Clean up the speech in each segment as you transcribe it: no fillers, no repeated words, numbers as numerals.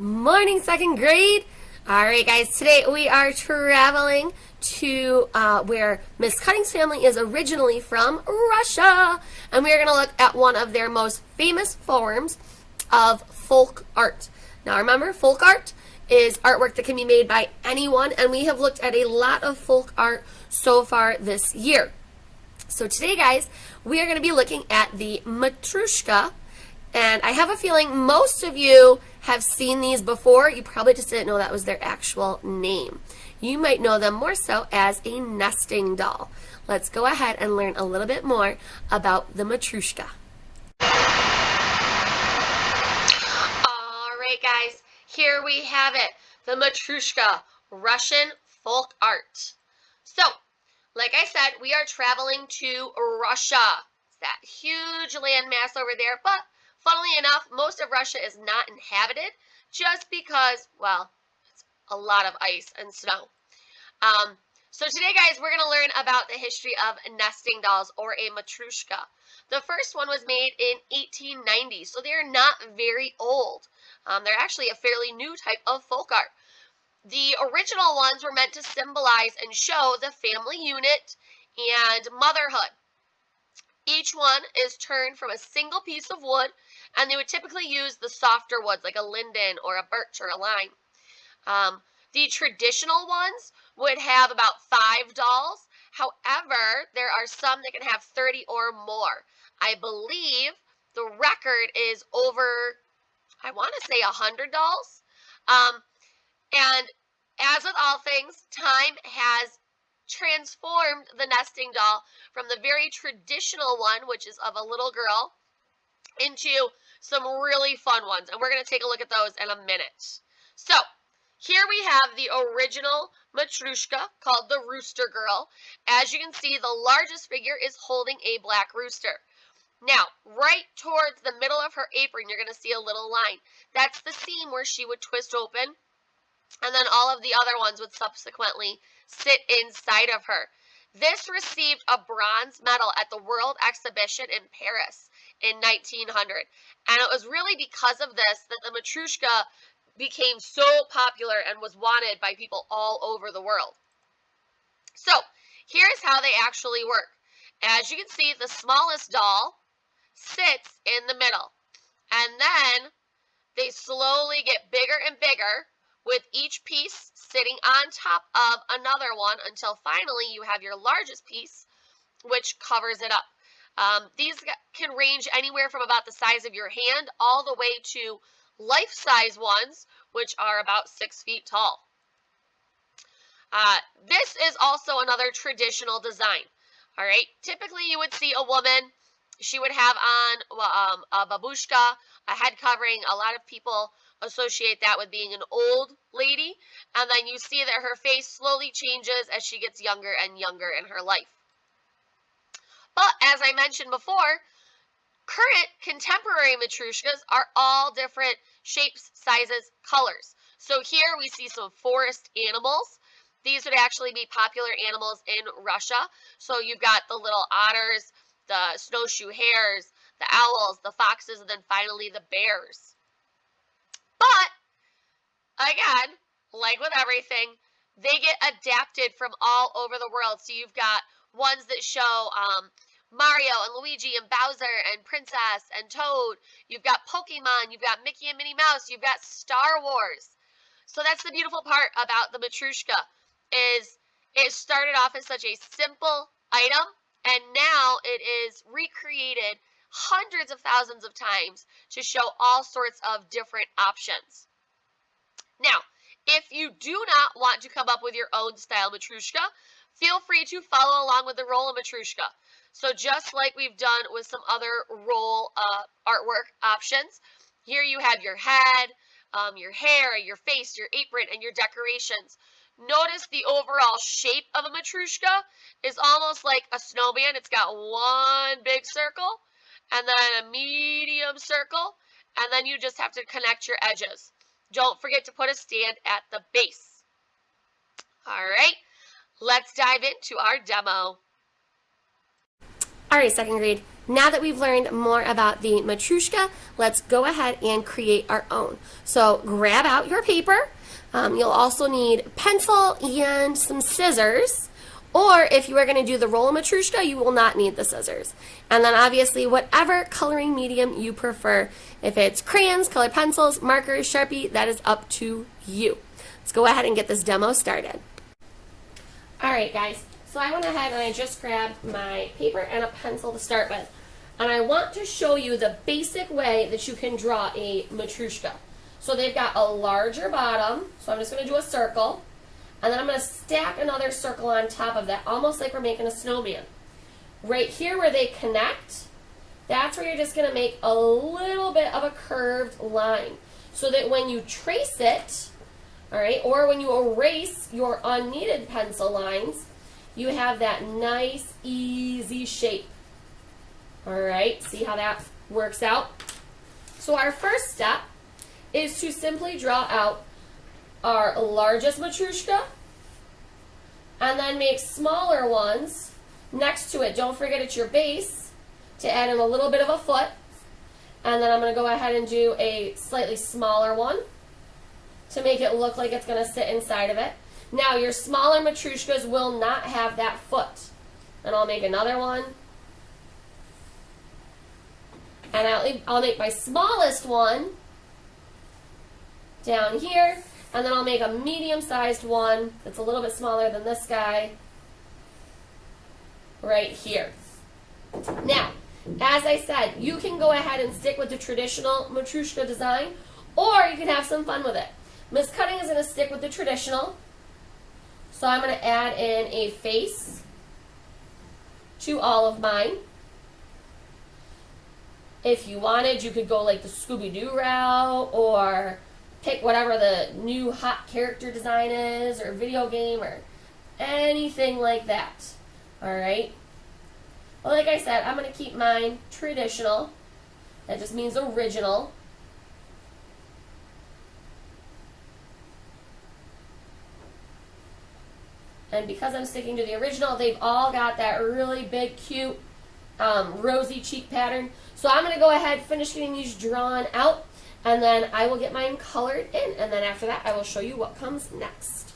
Morning, second grade. All right, guys, today we are traveling to where Miss Cutting's family is originally from, Russia. And we are going to look at one of their most famous forms of folk art. Now, remember, folk art is artwork that can be made by anyone, and we have looked at a lot of folk art so far this year. So today, guys, we are going to be looking at the Matryoshka. And I have a feeling most of you have seen these before. You probably just didn't know that was their actual name. You might know them more so as a nesting doll. Let's go ahead and learn a little bit more about the Matryoshka. All right, guys, here we have it. The Matryoshka, Russian folk art. So, like I said, we are traveling to Russia. It's that huge landmass over there, but funnily enough, most of Russia is not inhabited just because, well, it's a lot of ice and snow. So today, guys, we're going to learn about the history of nesting dolls, or a Matryoshka. The first one was made in 1890, so they're not very old. They're actually a fairly new type of folk art. The original ones were meant to symbolize and show the family unit and motherhood. Each one is turned from a single piece of wood, and they would typically use the softer woods like a linden or a birch or a lime. The traditional ones would have about 5 dolls. However, there are some that can have 30 or more. I believe the record is over, I want to say 100 dolls. And as with all things, time has transformed the nesting doll from the very traditional one, which is of a little girl, into some really fun ones. And we're going to take a look at those in a minute. So, here we have the original Matryoshka called the Rooster Girl. As you can see, the largest figure is holding a black rooster. Now, right towards the middle of her apron, you're going to see a little line. That's the seam where she would twist open, and then all of the other ones would subsequently sit inside of her. This received a bronze medal at the World Exhibition in Paris in 1900, and it was really because of this that the Matryoshka became so popular and was wanted by people all over the world. So, here's how they actually work. As you can see, the smallest doll sits in the middle, and then they slowly get bigger and bigger, with each piece sitting on top of another one until finally you have your largest piece, which covers it up. These can range anywhere from about the size of your hand all the way to life-size ones, which are about 6 feet tall. This is also another traditional design. All right, typically you would see a woman. She would have on a babushka, a head covering. A lot of people associate that with being an old lady. And then you see that her face slowly changes as she gets younger and younger in her life. But as I mentioned before, current contemporary Matryoshkas are all different shapes, sizes, colors. So here we see some forest animals. These would actually be popular animals in Russia. So you've got the little otters, the snowshoe hares, the owls, the foxes, and then finally the bears. But, again, like with everything, they get adapted from all over the world. So you've got ones that show Mario and Luigi and Bowser and Princess and Toad. You've got Pokemon, you've got Mickey and Minnie Mouse, you've got Star Wars. So that's the beautiful part about the Matryoshka, is it started off as such a simple item, and now it is recreated hundreds of thousands of times to show all sorts of different options. Now, if you do not want to come up with your own style Matryoshka, feel free to follow along with the roll of Matryoshka. So just like we've done with some other roll artwork options, here you have your head, your hair, your face, your apron, and your decorations. Notice the overall shape of a Matryoshka is almost like a snowman. It's got one big circle, and then a medium circle, and then you just have to connect your edges. Don't forget to put a stand at the base. All right, let's dive into our demo. All right, second grade, now that we've learned more about the Matryoshka, let's go ahead and create our own. So grab out your paper. You'll also need pencil and some scissors. Or if you are going to do the roll Matryoshka, you will not need the scissors. And then obviously whatever coloring medium you prefer. If it's crayons, colored pencils, markers, Sharpie, that is up to you. Let's go ahead and get this demo started. All right, guys. So I went ahead and I just grabbed my paper and a pencil to start with. And I want to show you the basic way that you can draw a Matryoshka. So they've got a larger bottom, so I'm just going to do a circle. And then I'm going to stack another circle on top of that, almost like we're making a snowman. Right here where they connect, that's where you're just going to make a little bit of a curved line. So that when you trace it, all right, or when you erase your unneeded pencil lines, you have that nice, easy shape. All right, see how that works out? So our first step is to simply draw out our largest Matryoshka and then make smaller ones next to it. Don't forget it's your base to add in a little bit of a foot. And then I'm going to go ahead and do a slightly smaller one to make it look like it's going to sit inside of it. Now, your smaller Matryoshkas will not have that foot. And I'll make another one. And I'll make my smallest one down here. And then I'll make a medium-sized one that's a little bit smaller than this guy right here. Now, as I said, you can go ahead and stick with the traditional Matryoshka design, or you can have some fun with it. Miss Cutting is going to stick with the traditional. So I'm going to add in a face to all of mine. If you wanted, you could go like the Scooby-Doo route or pick whatever the new hot character design is or video game or anything like that. All right. Well, like I said, I'm going to keep mine traditional. That just means original. And because I'm sticking to the original, they've all got that really big, cute, rosy cheek pattern. So I'm going to go ahead, finish getting these drawn out, and then I will get mine colored in. And then after that, I will show you what comes next.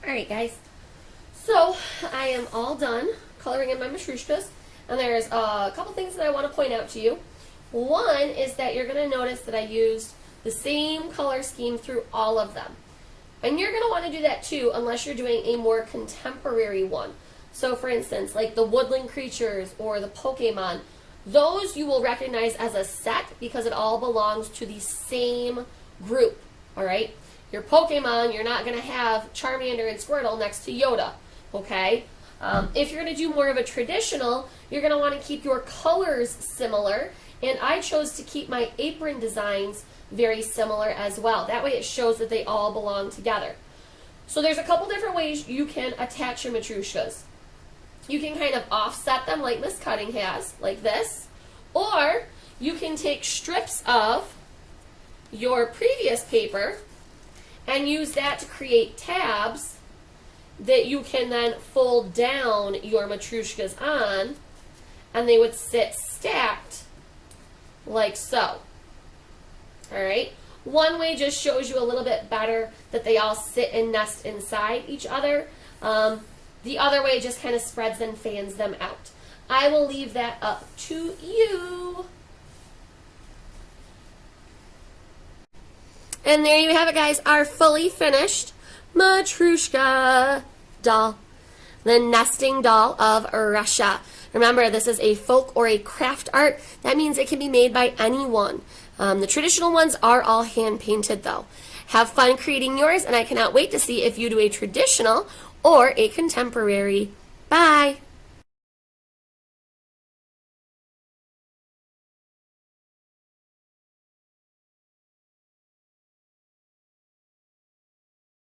Alright guys, so I am all done coloring in my Matryoshkas, and there's a couple things that I want to point out to you. One is that you're going to notice that I used the same color scheme through all of them. And you're going to want to do that too unless you're doing a more contemporary one. So for instance, like the woodland creatures or the Pokemon, those you will recognize as a set because it all belongs to the same group, alright? Your Pokemon, you're not going to have Charmander and Squirtle next to Yoda, okay? If you're going to do more of a traditional, you're going to want to keep your colors similar, and I chose to keep my apron designs very similar as well. That way it shows that they all belong together. So there's a couple different ways you can attach your Matryoshkas. You can kind of offset them like Miss Cutting has, like this, or you can take strips of your previous paper and use that to create tabs that you can then fold down your Matryoshkas on, and they would sit stacked like so. All right. One way just shows you a little bit better that they all sit and nest inside each other. The other way just kind of spreads and fans them out. I will leave that up to you. And there you have it, guys, our fully finished Matryoshka doll, the nesting doll of Russia. Remember, this is a folk or a craft art. That means it can be made by anyone. The traditional ones are all hand painted, though. Have fun creating yours, and I cannot wait to see if you do a traditional or a contemporary. Bye!